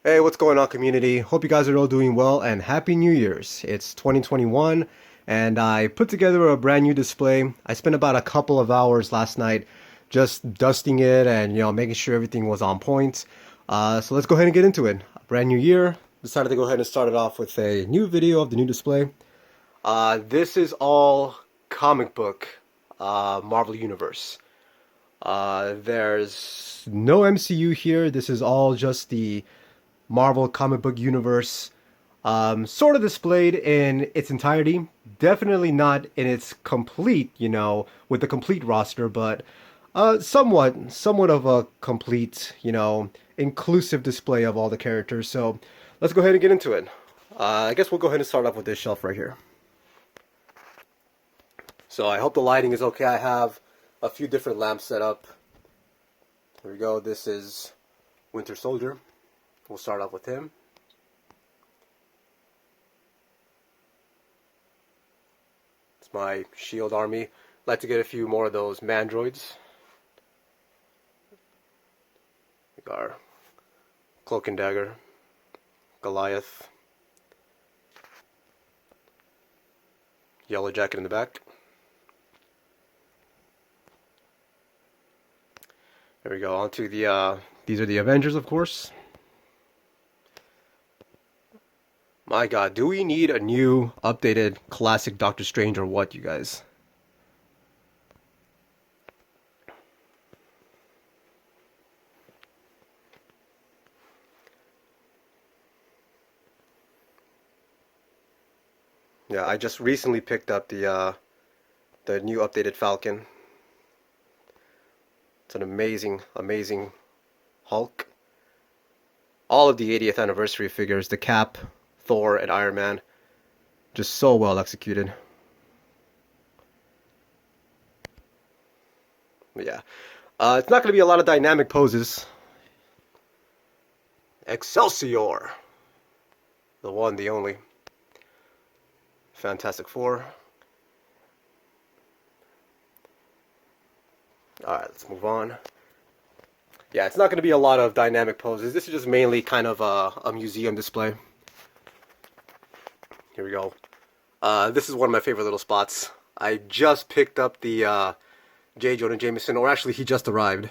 Hey, what's going on, community? Hope you guys are all doing well and Happy New Year's. It's 2021 and I put together a brand new display. I spent about a couple of hours last night just dusting it and making sure everything was on point. So let's go ahead and get into it. A brand new year. Decided to go ahead and start it off with a new video of the new display. This is all comic book Marvel Universe. There's no MCU here. This is all just the Marvel comic book universe, sort of displayed in its entirety. Definitely not in its complete, with the complete roster, but somewhat of a complete, inclusive display of all the characters. So let's go ahead and get into it. I guess we'll go ahead and start off with this shelf right here. So I hope the lighting is okay. I have a few different lamps set up. Here we go. This is Winter Soldier. We'll start off with him. It's my shield army. Like to get a few more of those mandroids. We got our Cloak and Dagger, Goliath, Yellow Jacket in the back. There we go. On to the these are the Avengers, of course. My God, do we need a new, updated, classic Doctor Strange or what, you guys? Yeah, I just recently picked up the new updated Falcon. It's an amazing, amazing Hulk. All of the 80th anniversary figures, the Cap, Thor, and Iron Man, just so well executed. But yeah, it's not going to be a lot of dynamic poses. Excelsior, the one, the only. Fantastic Four. Alright, let's move on. Yeah, it's not going to be a lot of dynamic poses. This is just mainly kind of a museum display. Here we go. This is one of my favorite little spots. I just picked up the J. Jonah Jameson, or actually he just arrived.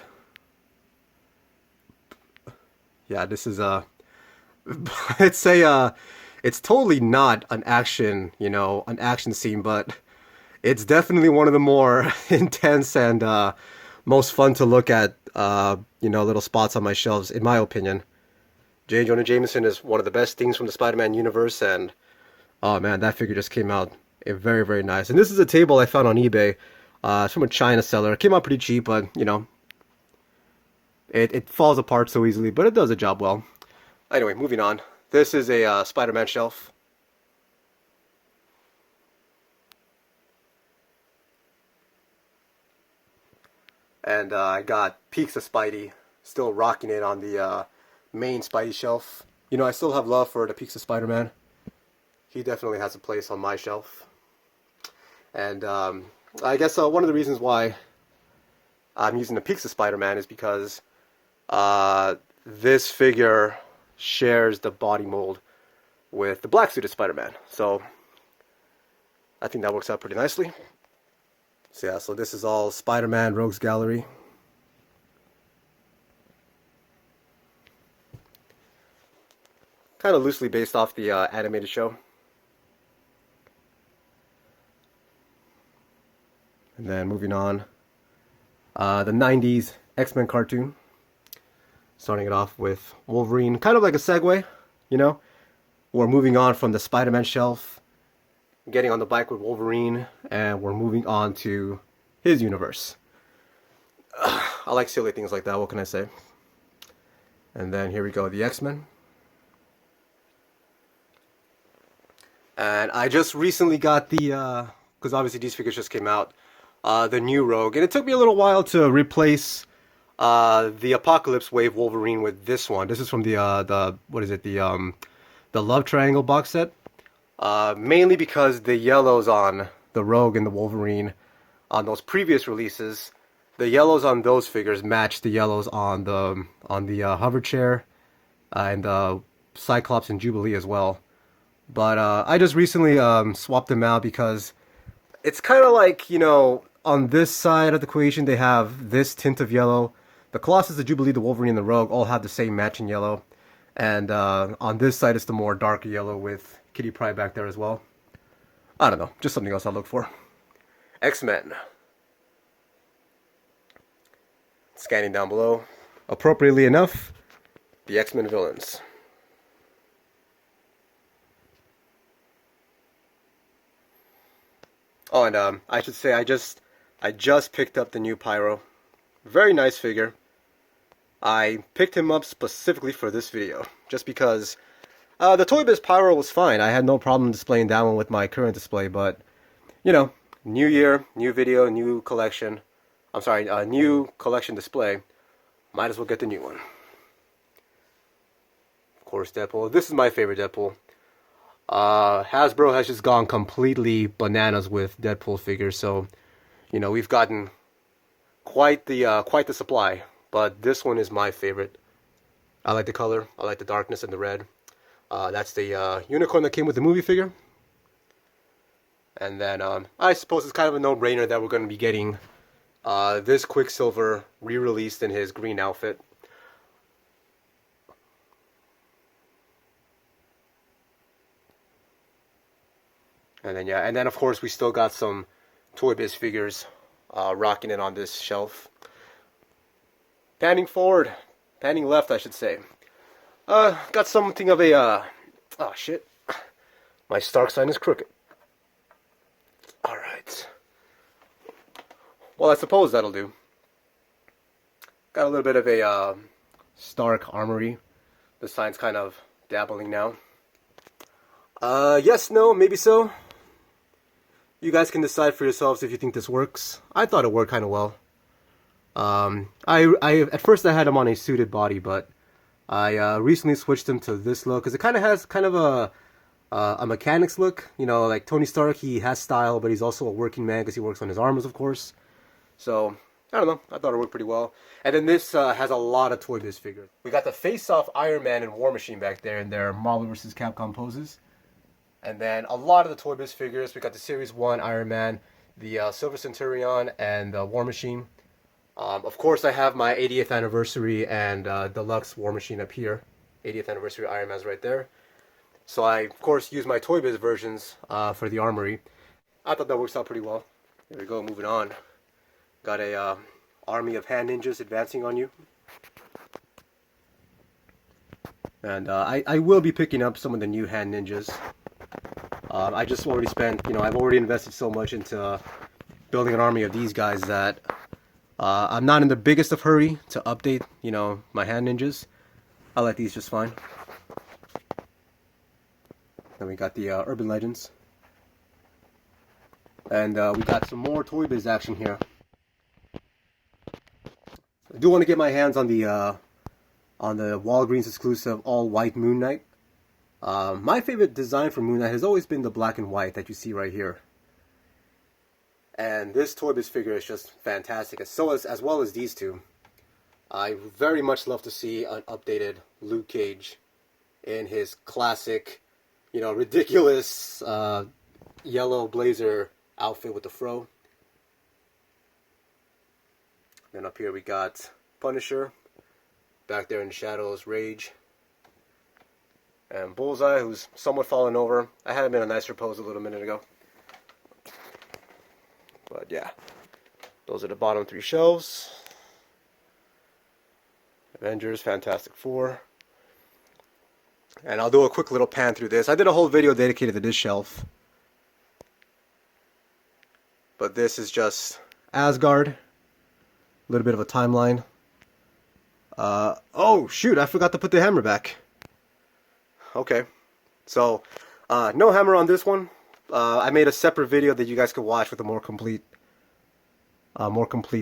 Yeah, this is it's totally not an action, an action scene, but it's definitely one of the more intense and most fun to look at, little spots on my shelves, in my opinion. J. Jonah Jameson is one of the best things from the Spider-Man universe, and oh man, that figure just came out very, very nice. And this is a table I found on eBay. It's from a China seller. It came out pretty cheap, but, it falls apart so easily, but it does the job well. Anyway, moving on. This is a Spider-Man shelf. And I got Peaks of Spidey, still rocking it on the main Spidey shelf. I still have love for the Peaks of Spider-Man. He definitely has a place on my shelf. And I guess one of the reasons why I'm using the Peaks of Spider-Man is because this figure shares the body mold with the black suit of Spider-Man. So I think that works out pretty nicely. So yeah, so this is all Spider-Man Rogues Gallery. Kind of loosely based off the animated show. And then moving on, the 90s X-Men cartoon. Starting it off with Wolverine, kind of like a segue, We're moving on from the Spider-Man shelf, getting on the bike with Wolverine, and we're moving on to his universe. I like silly things like that, what can I say? And then here we go, the X-Men. And I just recently got the, because obviously these figures just came out, the new Rogue, and it took me a little while to replace the Apocalypse Wave Wolverine with this one. This is from the what is it, the Love Triangle box set. Mainly because the yellows on the Rogue and the Wolverine on those previous releases, the yellows on those figures match the yellows on the hover chair and Cyclops and Jubilee as well. But I just recently swapped them out because it's kind of like, on this side of the equation, they have this tint of yellow. The Colossus, the Jubilee, the Wolverine, and the Rogue all have the same matching yellow. And on this side, it's the more darker yellow with Kitty Pryde back there as well. I don't know, just something else I look for. X-Men. Scanning down below. Appropriately enough, the X-Men villains. Oh, and I should say I just picked up the new Pyro. Very nice figure. I picked him up specifically for this video, just because the Toy Biz Pyro was fine. I had no problem displaying that one with my current display, but, new year, new video, new collection. I'm sorry, new collection display. Might as well get the new one. Of course, Deadpool. This is my favorite Deadpool. Hasbro has just gone completely bananas with Deadpool figures, so, we've gotten quite the supply. But this one is my favorite. I like the color. I like the darkness and the red. That's the unicorn that came with the movie figure. And then I suppose it's kind of a no-brainer that we're going to be getting this Quicksilver re-released in his green outfit. And then of course we still got some Toy Biz figures rocking it on this shelf. Panning forward, panning left, I should say. Got something of a, oh shit, my Stark sign is crooked. Alright. Well, I suppose that'll do. Got a little bit of a, Stark armory. The sign's kind of dabbling now. Yes, no, maybe so. You guys can decide for yourselves if you think this works. I thought it worked kind of well. At first I had him on a suited body, but I recently switched him to this look because it kind of has kind of a mechanics look. Like Tony Stark, he has style, but he's also a working man because he works on his armors, of course. So I don't know. I thought it worked pretty well. And then this has a lot of Toy Biz figures. We got the face-off Iron Man and War Machine back there in their Marvel vs. Capcom poses. And then a lot of the Toy Biz figures. We got the Series 1 Iron Man, the Silver Centurion, and the War Machine. Of course, I have my 80th anniversary and deluxe War Machine up here. 80th anniversary Iron Man's right there. So I, of course, use my Toy Biz versions for the armory. I thought that works out pretty well. Here we go, moving on. Got a army of hand ninjas advancing on you. And I will be picking up some of the new hand ninjas. I just already spent, I've already invested so much into building an army of these guys that I'm not in the biggest of hurry to update, my hand ninjas. I like these just fine. Then we got the Urban Legends. And we got some more Toy Biz action here. I do want to get my hands on the Walgreens exclusive all-white Moon Knight. My favorite design for Moon Knight has always been the black and white that you see right here. And this Toy Biz figure is just fantastic, as well as these two. I very much love to see an updated Luke Cage in his classic, ridiculous yellow blazer outfit with the fro. Then up here we got Punisher, back there in the shadows, Rage, and Bullseye, who's somewhat fallen over. I had him in a nicer pose a little minute ago. But yeah, those are the bottom three shelves. Avengers, Fantastic Four. And I'll do a quick little pan through this. I did a whole video dedicated to this shelf. But this is just Asgard. A little bit of a timeline. Oh shoot, I forgot to put the hammer back. Okay. So, no hammer on this one. I made a separate video that you guys could watch with a more complete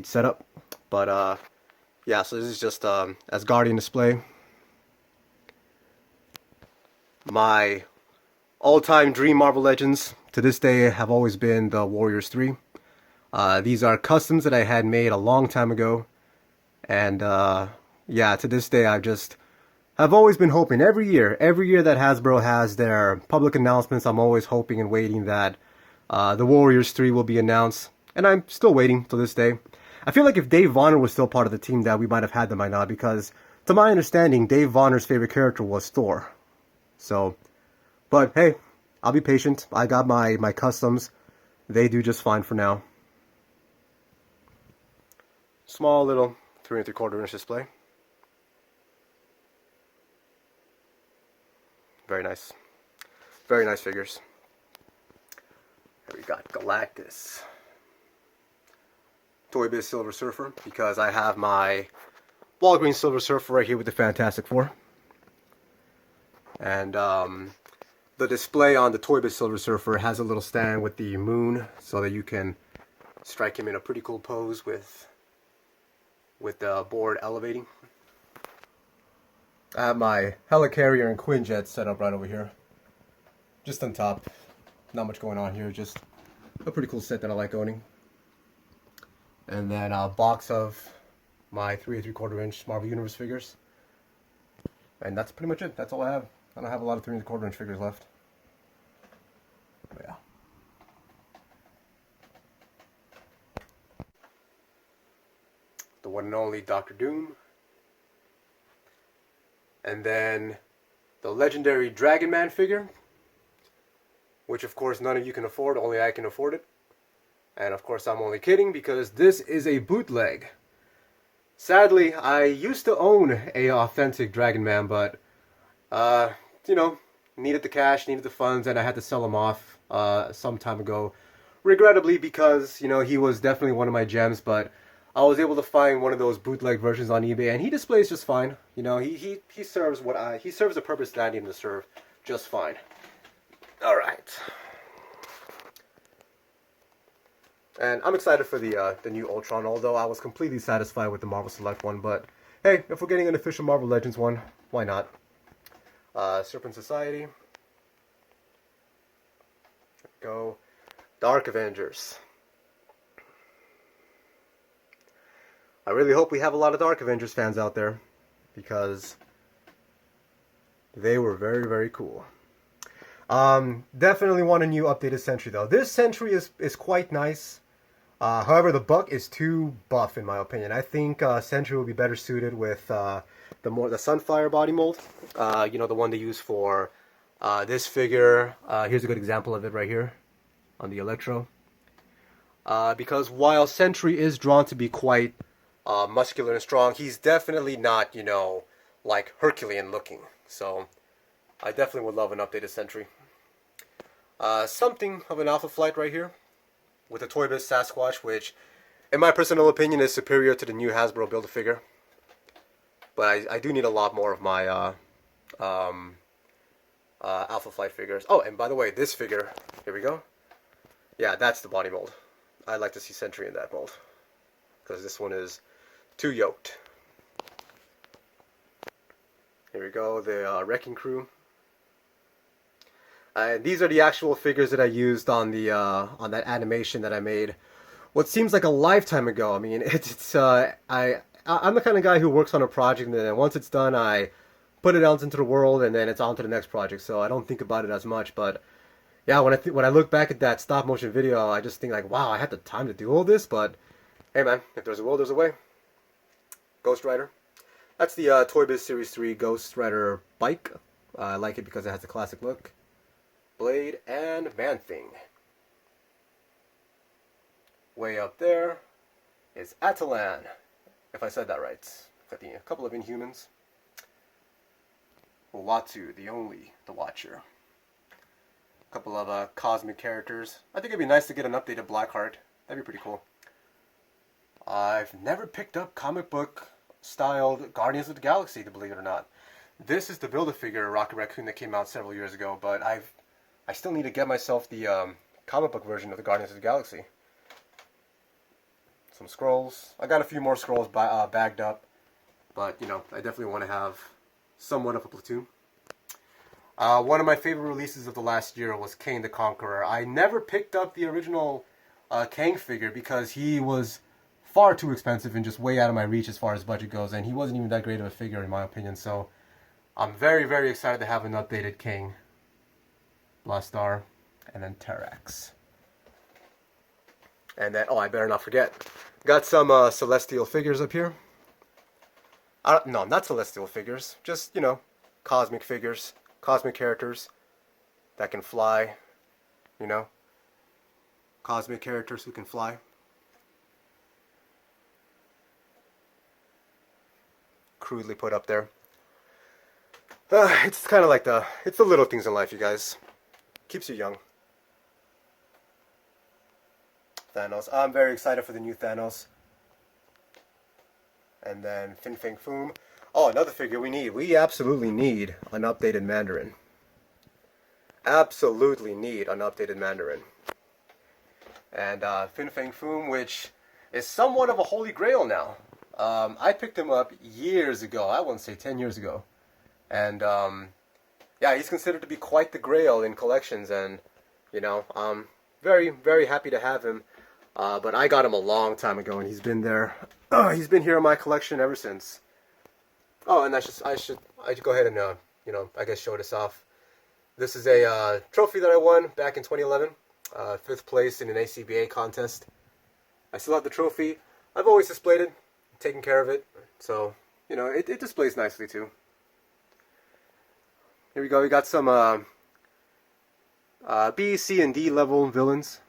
setup. But yeah, so this is just Asgardian display. My all-time dream Marvel Legends to this day have always been the Warriors 3. These are customs that I had made a long time ago, and yeah, to this day I've I've always been hoping every year that Hasbro has their public announcements, I'm always hoping and waiting that the Warriors 3 will be announced, and I'm still waiting to this day. I feel like if Dave Vonner was still part of the team, that we might have had them by now, because to my understanding, Dave Vonner's favorite character was Thor. So, but hey, I'll be patient. I got my customs. They do just fine for now. Small little 3 3/4 inch display. Very nice. Very nice figures. Here we got Galactus. Toy Biz Silver Surfer, because I have my Walgreens Silver Surfer right here with the Fantastic Four. And the display on the Toy Biz Silver Surfer has a little stand with the moon so that you can strike him in a pretty cool pose with the board elevating. I have my Helicarrier and Quinjet set up right over here. Just on top. Not much going on here, just a pretty cool set that I like owning. And then a box of my 3 3/4 inch Marvel Universe figures. And that's pretty much it. That's all I have. I don't have a lot of 3 3/4 inch figures left. But yeah. The one and only Dr. Doom. And then the legendary Dragon Man figure, which of course none of you can afford, only I can afford it. And of course I'm only kidding, because this is a bootleg. Sadly, I used to own a authentic Dragon Man, but you know, needed the cash, needed the funds, and I had to sell him off some time ago. Regrettably, because, you know, he was definitely one of my gems, but I was able to find one of those bootleg versions on eBay, and he displays just fine. You know, he serves he serves the purpose that I need him to serve just fine. All right. And I'm excited for the new Ultron, although I was completely satisfied with the Marvel Select one. But hey, if we're getting an official Marvel Legends one, why not? Serpent Society. Go. Dark Avengers. I really hope we have a lot of Dark Avengers fans out there, because they were very, very cool. Definitely want a new updated Sentry though. This Sentry is quite nice. However, the Buck is too buff in my opinion. I think Sentry will be better suited with the Sunfire body mold. You know, the one they use for this figure. Here's a good example of it right here on the Electro. Because while Sentry is drawn to be quite muscular and strong, he's definitely not, you know, like Herculean looking. So I definitely would love an updated Sentry. Something of an Alpha Flight right here with a Toy Biz Sasquatch, which in my personal opinion is superior to the new Hasbro Build-A-Figure. But I do need a lot more of my Alpha Flight figures. Oh, and by the way, this figure, here we go. Yeah, that's the body mold. I'd like to see Sentry in that mold, because this one is too yoked. Here we go, the Wrecking Crew. These are the actual figures that I used on the on that animation that I made what seems like a lifetime ago. I mean, I'm the kind of guy who works on a project, and then once it's done, I put it out into the world, and then it's on to the next project. So I don't think about it as much. But yeah, when I look back at that stop motion video, I just think like, wow, I had the time to do all this. But hey, man, if there's a will, there's a way. Ghost Rider. That's the Toy Biz Series 3 Ghost Rider bike. I like it because it has the classic look. Blade and Man-Thing. Way up there is Atalan, if I said that right. Got a couple of Inhumans. Uatu, the Watcher. A couple of cosmic characters. I think it'd be nice to get an updated Blackheart. That'd be pretty cool. I've never picked up comic book styled Guardians of the Galaxy, to believe it or not. This is the Build-A-Figure Rocket Raccoon that came out several years ago, but I still need to get myself the comic book version of the Guardians of the Galaxy. Some scrolls. I got a few more scrolls bagged up, but you know, I definitely want to have somewhat of a platoon. One of my favorite releases of the last year was Kang the Conqueror. I never picked up the original Kang figure because he was far too expensive and just way out of my reach as far as budget goes, and he wasn't even that great of a figure in my opinion. So I'm very, very excited to have an updated Kang, Blastar, and then Terrax. And then, oh, I better not forget. Got some Celestial figures up here. No, not Celestial figures. Just, you know, cosmic figures. Cosmic characters that can fly. You know? Cosmic characters who can fly. Crudely put up there. It's kind of like it's the little things in life, you guys. Keeps you young. Thanos. I'm very excited for the new Thanos. And then Fin Fang Foom. Oh, another figure we need. We absolutely need an updated Mandarin. Absolutely need an updated Mandarin. And Fin Fang Foom, which is somewhat of a holy grail now. I picked him up years ago. I wouldn't say 10 years ago. And yeah, he's considered to be quite the grail in collections. And, you know, I'm very, very happy to have him. But I got him a long time ago, and he's been there. He's been here in my collection ever since. Oh, and I should go ahead and you know, I guess show this off. This is a trophy that I won back in 2011, 5th place in an ACBA contest. I still have the trophy. I've always displayed it, taken care of it, so you know it displays nicely too. Here we go. We got some B, C, and D level villains.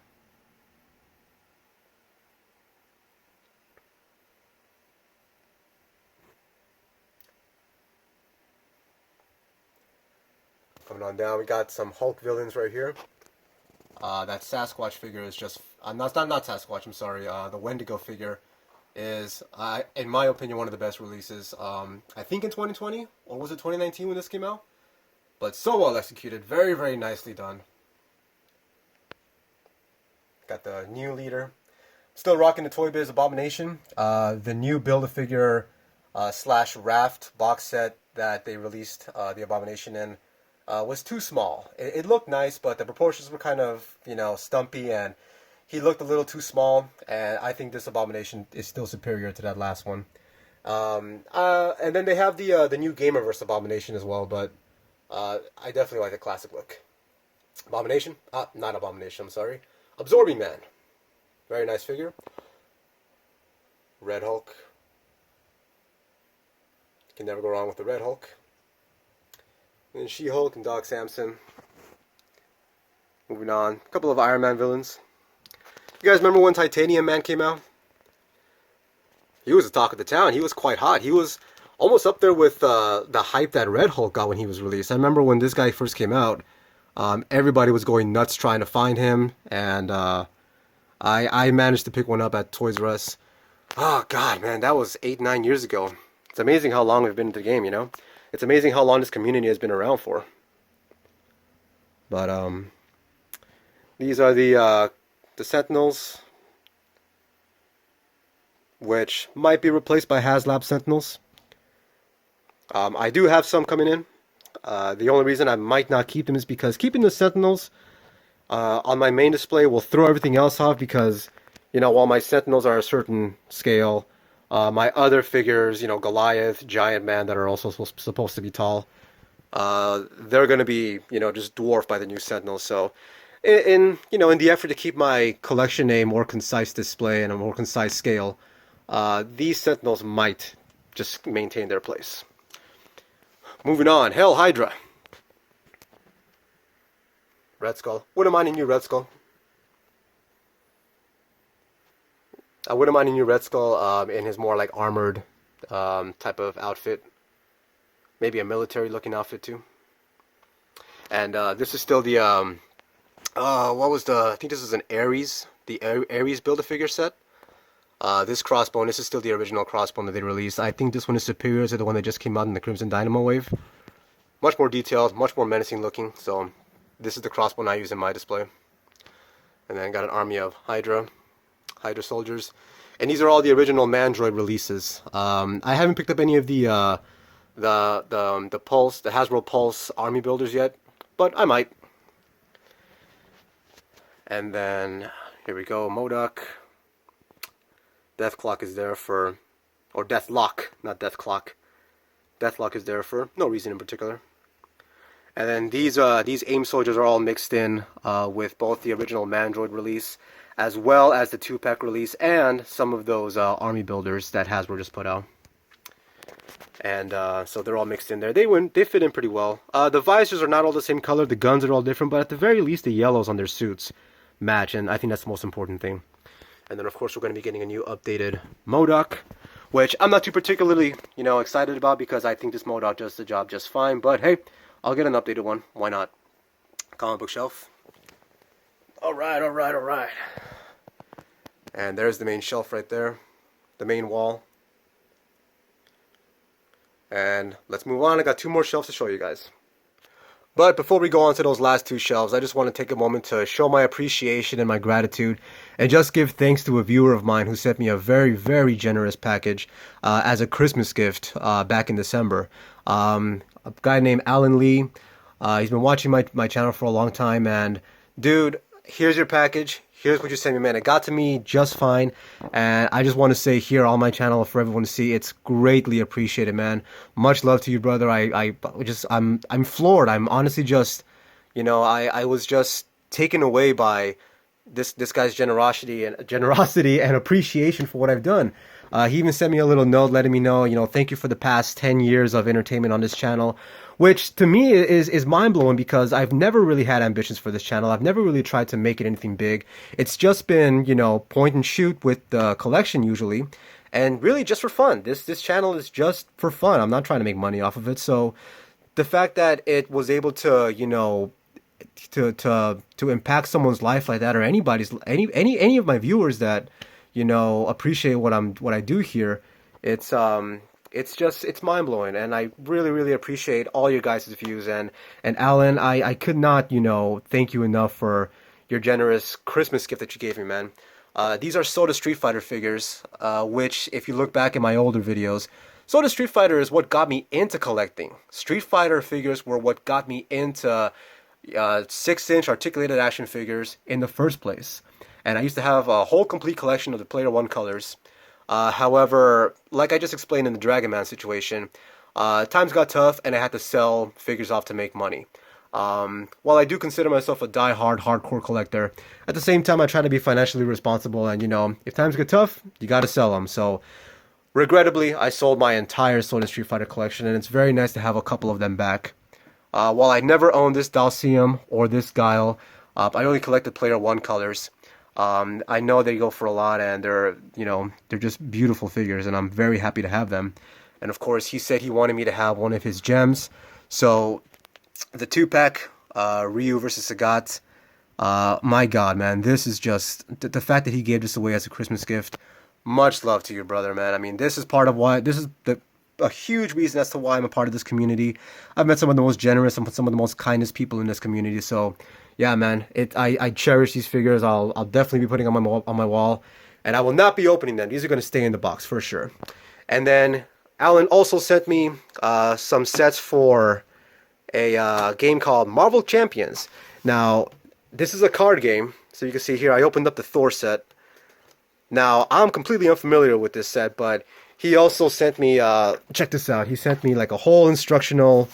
Coming on down, we got some Hulk villains right here. That Sasquatch figure is just not Sasquatch. I'm sorry. The Wendigo figure is, in my opinion, one of the best releases. I think in 2020 or was it 2019 when this came out? But so well executed, very, very nicely done. Got the new leader. Still rocking the Toy Biz Abomination. The new Build-A-Figure / Raft box set that they released the Abomination in was too small. It looked nice, but the proportions were kind of, you know, stumpy, and he looked a little too small. And I think this Abomination is still superior to that last one. And then they have the new Gamerverse Abomination as well, but I definitely like the classic look. Abomination? Not Abomination, I'm sorry. Absorbing Man. Very nice figure. Red Hulk. Can never go wrong with the Red Hulk. And She-Hulk and Doc Samson. Moving on. A couple of Iron Man villains. You guys remember when Titanium Man came out? He was the talk of the town. He was quite hot. He was almost up there with the hype that Red Hulk got when he was released. I remember when this guy first came out, everybody was going nuts trying to find him. And I managed to pick one up at Toys R Us. Oh, God, man. That was 8-9 years ago. It's amazing how long we've been in the game, you know? It's amazing how long this community has been around for. But these are the Sentinels, which might be replaced by HasLab Sentinels. I do have some coming in. The only reason I might not keep them is because keeping the Sentinels on my main display will throw everything else off, because, you know, while my Sentinels are a certain scale, my other figures, you know, Goliath, Giant Man, that are also supposed to be tall, they're going to be, you know, just dwarfed by the new Sentinels. So, in the effort to keep my collection a more concise display and a more concise scale, these Sentinels might just maintain their place. Moving on, Hell Hydra. Red Skull. Wouldn't mind a new Red Skull. I wouldn't mind a new Red Skull in his more like armored type of outfit. Maybe a military looking outfit too. And this is still the I think this is an Ares, the Ares Build-A-Figure set. This crossbone, this is still the original crossbone that they released. I think this one is superior to the one that just came out in the Crimson Dynamo wave. Much more detailed, much more menacing looking. So this is the crossbone I use in my display. And then got an army of Hydra soldiers. And these are all the original Mandroid releases. I haven't picked up any of the Pulse, the Hasbro Pulse army builders yet, but I might. And then here we go, MODOK. Death Clock is there for, or Deathlock, not Death Clock. Deathlock is there for no reason in particular. And then these AIM soldiers are all mixed in with both the original Mandroid release as well as the 2-pack release and some of those army builders that Hasbro just put out. And so they're all mixed in there. They fit in pretty well. The visors are not all the same color. The guns are all different, but at the very least, the yellows on their suits match, and I think that's the most important thing. And then, of course, we're going to be getting a new updated MODOK, which I'm not too particularly, excited about because I think this MODOK does the job just fine. But hey, I'll get an updated one. Why not? Comic book shelf. All right. And there's the main shelf right there, the main wall. And let's move on. I got 2 more shelves to show you guys. But before we go on to those last 2 shelves, I just want to take a moment to show my appreciation and my gratitude and just give thanks to a viewer of mine who sent me a very, very generous package as a Christmas gift back in December. A guy named Alan Lee. He's been watching my channel for a long time, and dude, here's your package. Here's what you sent me, man. It got to me just fine, and I just want to say here on my channel for everyone to see, it's greatly appreciated, man. Much love to you, brother. I'm floored. I'm honestly just, I was just taken away by this guy's generosity and appreciation for what I've done. He even sent me a little note letting me know, thank you for the past 10 years of entertainment on this channel, which to me is mind-blowing because I've never really had ambitions for this channel. I've never really tried to make it anything big. It's just been, point and shoot with the collection usually, and really just for fun. This channel is just for fun. I'm not trying to make money off of it. So the fact that it was able to, to impact someone's life like that, or any of my viewers that appreciate what I do here, it's mind-blowing, and I really, really appreciate all your guys' views. And Alan, I could not, thank you enough for your generous Christmas gift that you gave me, man. These are Soda Street Fighter figures, which, if you look back in my older videos, Soda Street Fighter is what got me into collecting. Street Fighter figures were what got me into 6-inch articulated action figures in the first place. And I used to have a whole complete collection of the Player 1 colors. However, like I just explained in the Dragon Man situation, times got tough and I had to sell figures off to make money. While I do consider myself a die-hard, hardcore collector, at the same time I try to be financially responsible, and if times get tough, you gotta sell them. So, regrettably, I sold my entire Soda Street Fighter collection, and it's very nice to have a couple of them back. While I never owned this Dalcium or this Guile, I only collected Player 1 colors. I know they go for a lot, and they're just beautiful figures, and I'm very happy to have them. And of course, he said he wanted me to have one of his gems. So, the 2-pack, Ryu versus Sagat, my God, man, this is just, the fact that he gave this away as a Christmas gift, much love to you, brother, man. I mean, this is a huge reason as to why I'm a part of this community. I've met some of the most generous and some of the most kindest people in this community, so yeah, man, I cherish these figures. I'll definitely be putting them on my wall, and I will not be opening them. These are going to stay in the box for sure. And then Alan also sent me some sets for a game called Marvel Champions. Now, this is a card game, so you can see here I opened up the Thor set. Now, I'm completely unfamiliar with this set, but he also sent me, check this out, he sent me like a whole instructional,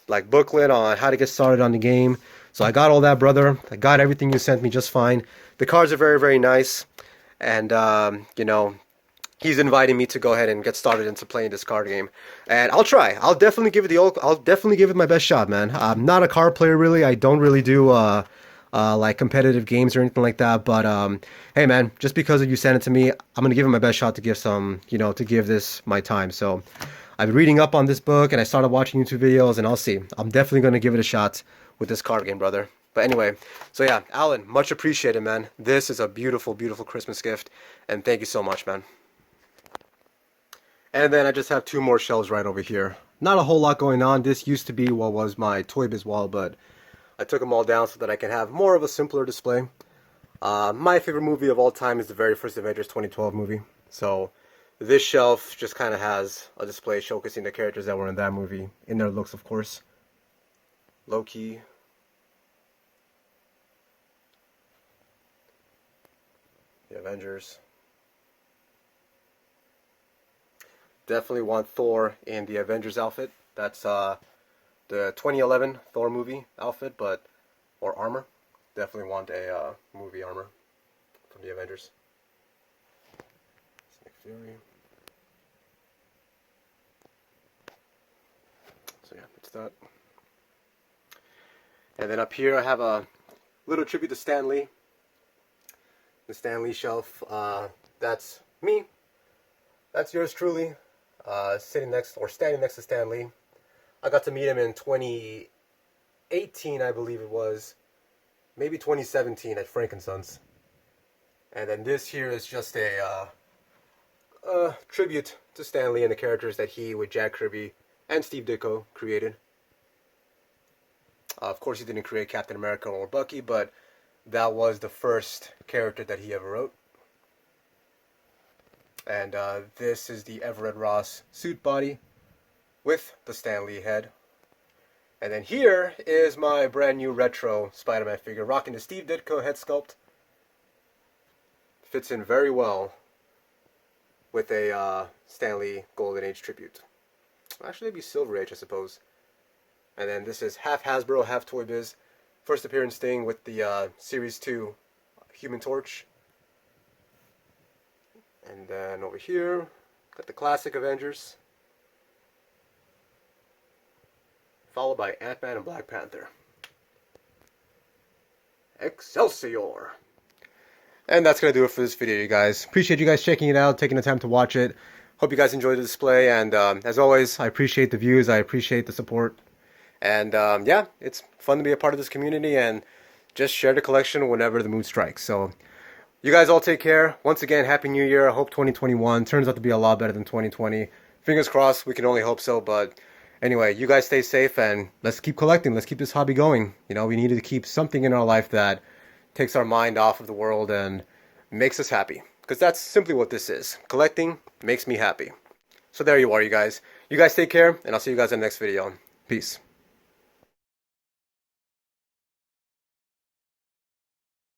like booklet on how to get started on the game. So I got all that, brother. I got everything you sent me just fine. The cards are very, very nice, and he's inviting me to go ahead and get started into playing this card game, and I'll try. I'll definitely give it my best shot, man. I'm not a card player really. I don't really do like competitive games or anything like that. But hey, man, just because you sent it to me, I'm gonna give it my best shot to give to give this my time. So I've been reading up on this book, and I started watching YouTube videos, and I'll see. I'm definitely gonna give it a shot with this card game, brother. But anyway, so yeah, Alan, much appreciated, man. This is a beautiful, beautiful Christmas gift, and thank you so much, man. And then I just have 2 more shelves right over here. Not a whole lot going on. This used to be what was my Toy Biz wall, but I took them all down so that I can have more of a simpler display. My favorite movie of all time is the very first Avengers 2012 movie. So this shelf just kind of has a display showcasing the characters that were in that movie, in their looks, of course. Loki, the Avengers, definitely want Thor in the Avengers outfit. That's the 2011 Thor movie outfit, or armor. Definitely want a movie armor from the Avengers. Nick Fury. So yeah, it's that. And then up here I have a little tribute to Stan Lee. The Stan Lee shelf. That's me. That's yours truly. Standing next to Stan Lee. I got to meet him in 2018, I believe it was. Maybe 2017 at Frankensons. And then this here is just a tribute to Stan Lee and the characters that he, with Jack Kirby and Steve Ditko, created. Of course, he didn't create Captain America or Bucky, but that was the first character that he ever wrote. And this is the Everett Ross suit body with the Stan Lee head. And then here is my brand new retro Spider-Man figure, rocking the Steve Ditko head sculpt. Fits in very well with a Stan Lee Golden Age tribute. Actually, it'd be Silver Age, I suppose. And then this is half Hasbro, half Toy Biz. First appearance thing with the Series 2 Human Torch. And then over here, got the classic Avengers. Followed by Ant-Man and Black Panther. Excelsior! And that's going to do it for this video, you guys. Appreciate you guys checking it out, taking the time to watch it. Hope you guys enjoyed the display. And as always, I appreciate the views. I appreciate the support. And yeah, it's fun to be a part of this community and just share the collection whenever the mood strikes. So you guys all take care. Once again, Happy New Year. I hope 2021 turns out to be a lot better than 2020. Fingers crossed, we can only hope so. But anyway, you guys stay safe and let's keep collecting. Let's keep this hobby going. You know, we need to keep something in our life that takes our mind off of the world and makes us happy. Because that's simply what this is. Collecting makes me happy. So there you are, you guys. You guys take care, and I'll see you guys in the next video. Peace.